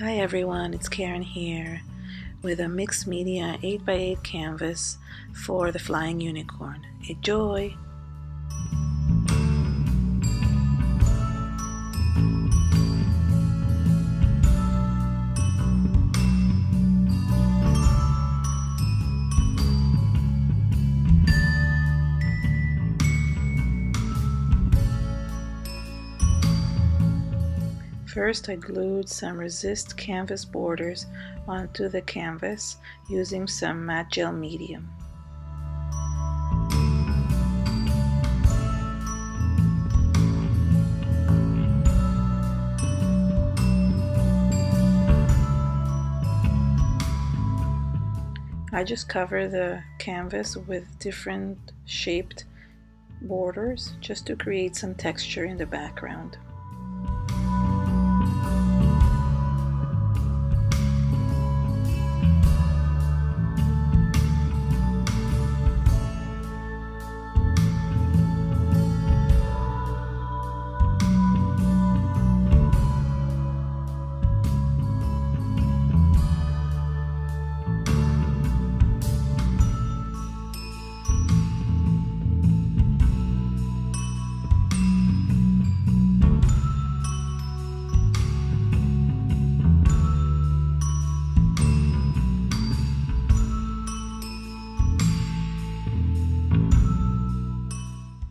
Hi everyone, it's Karen here with a mixed media 8x8 canvas for the Flying Unicorn. Enjoy! First, I glued some resist canvas borders onto the canvas using some matte gel medium. I just cover the canvas with different shaped borders just to create some texture in the background.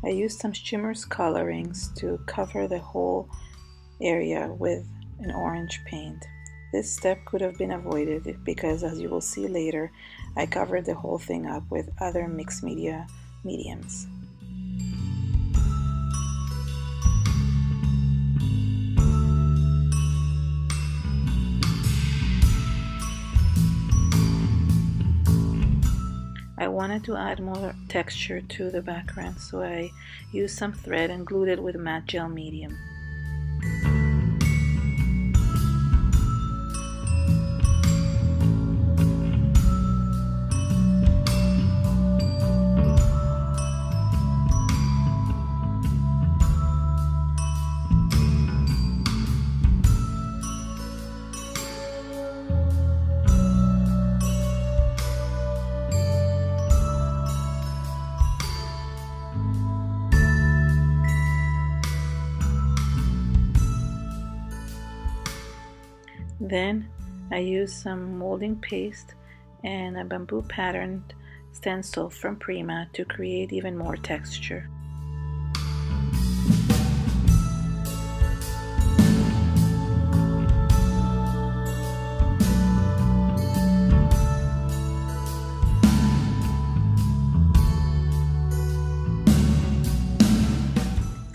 I used some shimmers colorings to cover the whole area with an orange paint. This step could have been avoided because, as you will see later, I covered the whole thing up with other mixed media mediums. I wanted to add more texture to the background, so I used some thread and glued it with matte gel medium. Then I used some molding paste and a bamboo patterned stencil from Prima to create even more texture.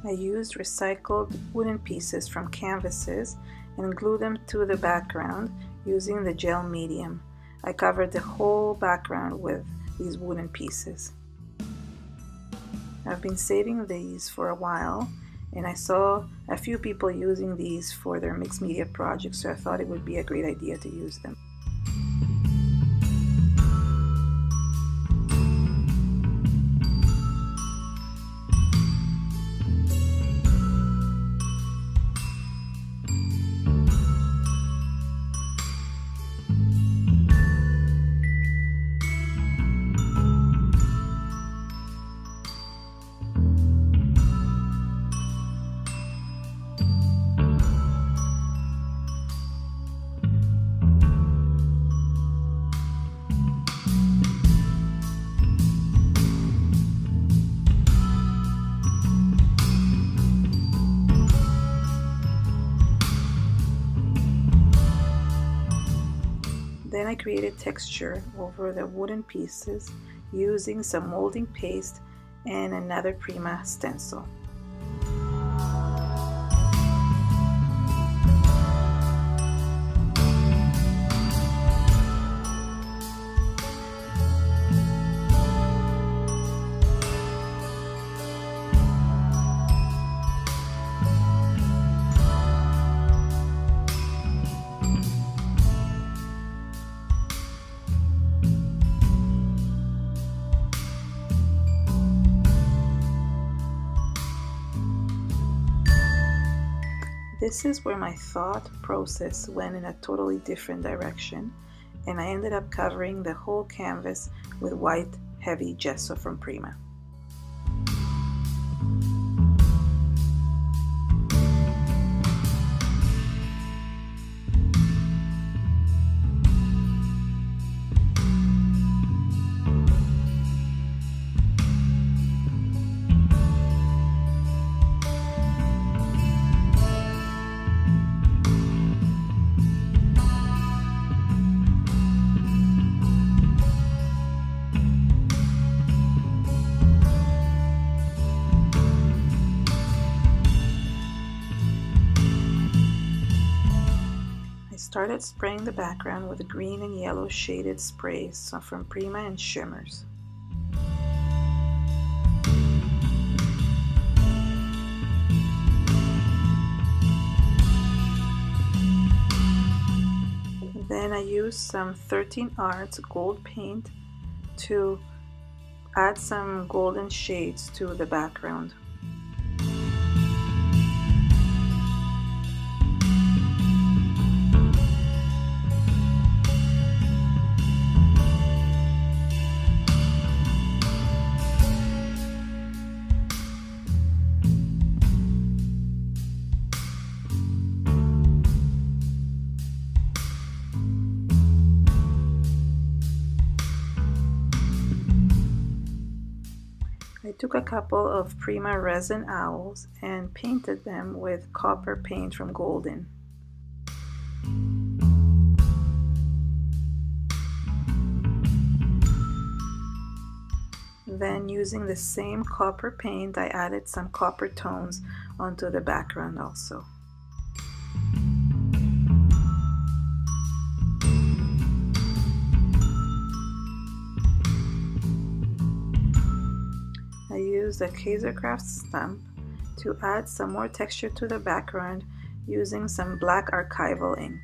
I used recycled wooden pieces from canvases and glued them to the background using the gel medium. I covered the whole background with these wooden pieces. I've been saving these for a while, and I saw a few people using these for their mixed media projects, so I thought it would be a great idea to use them. Then I created texture over the wooden pieces using some molding paste and another Prima stencil. This is where my thought process went in a totally different direction, and I ended up covering the whole canvas with white heavy gesso from Prima. Started spraying the background with green and yellow shaded sprays from Prima and shimmers. Then I used some 13 Arts gold paint to add some golden shades to the background. I took a couple of Prima resin owls and painted them with copper paint from Golden. Then, using the same copper paint, I added some copper tones onto the background also. I used a Kaisercraft stamp to add some more texture to the background using some black archival ink.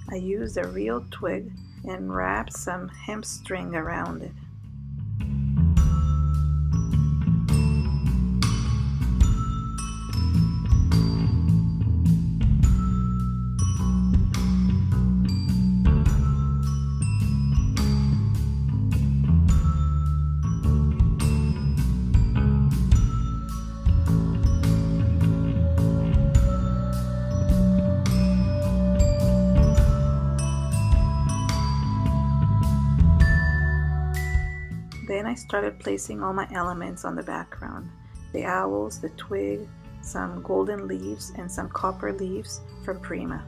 I used a real twig and wrapped some hemp string around it. Then I started placing all my elements on the background. The owls, the twig, some golden leaves, and some copper leaves from Prima.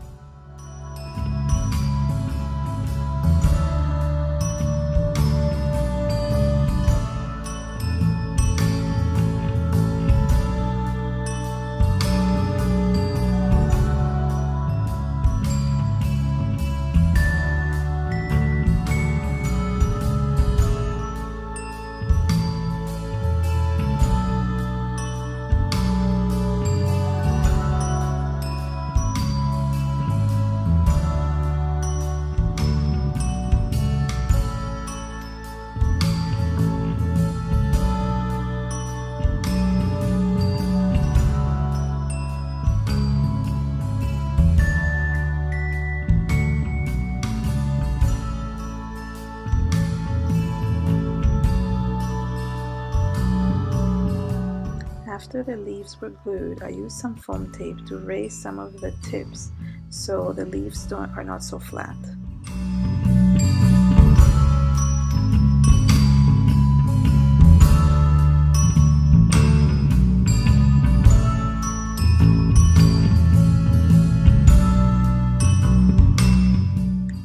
After the leaves were glued, I used some foam tape to raise some of the tips so the leaves are not so flat.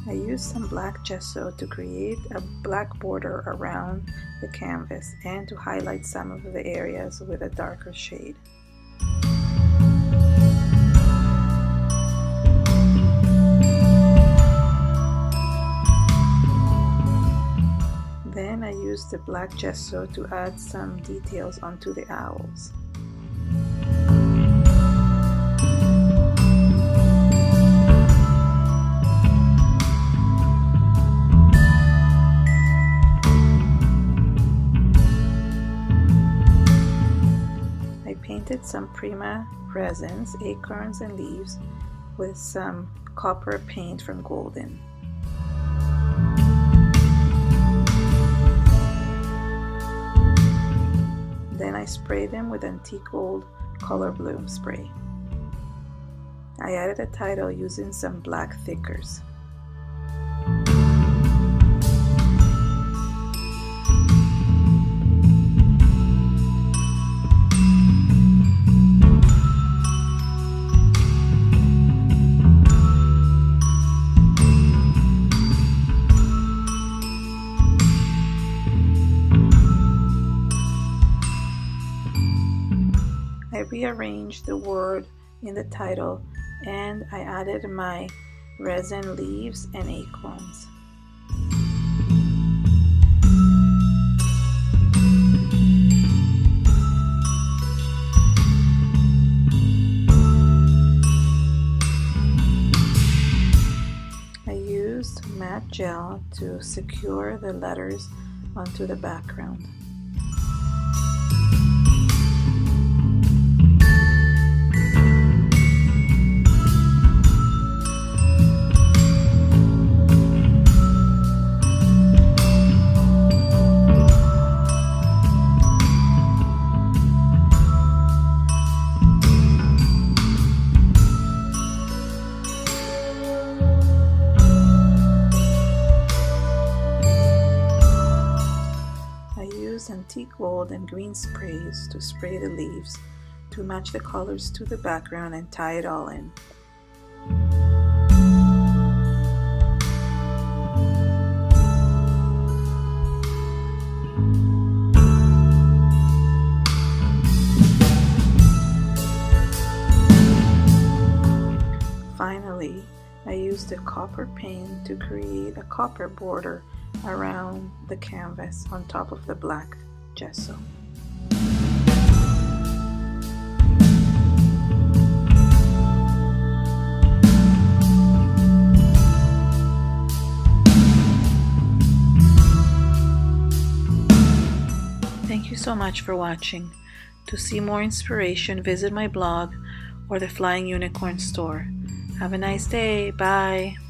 I used some black gesso to create a black border around the canvas and to highlight some of the areas with a darker shade. Then I used the black gesso to add some details onto the owls. I painted some Prima resins, acorns, and leaves with some copper paint from Golden. Then I sprayed them with antique old color bloom spray. I added a title using some black thickers. I rearranged the word in the title and I added my resin leaves and acorns. I used matte gel to secure the letters onto the background. Antique gold and green sprays to spray the leaves to match the colors to the background and tie it all in. Finally, I used a copper paint to create a copper border around the canvas on top of the black gesso. Thank you so much for watching. To see more inspiration, visit my blog or the Flying Unicorn store. Have a nice day. Bye.